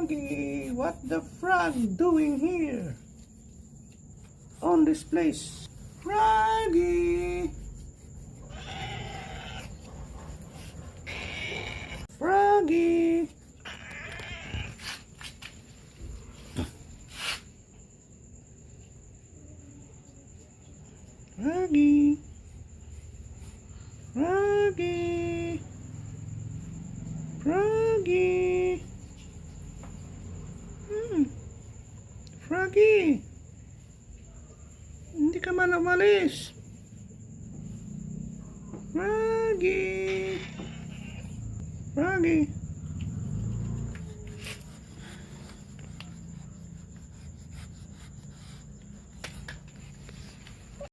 Froggy, what the frog doing here? On this place? Froggy! Froggy! Froggy! Froggy! Froggy! Froggy! Hindi ka man umalis. Froggy! Froggy!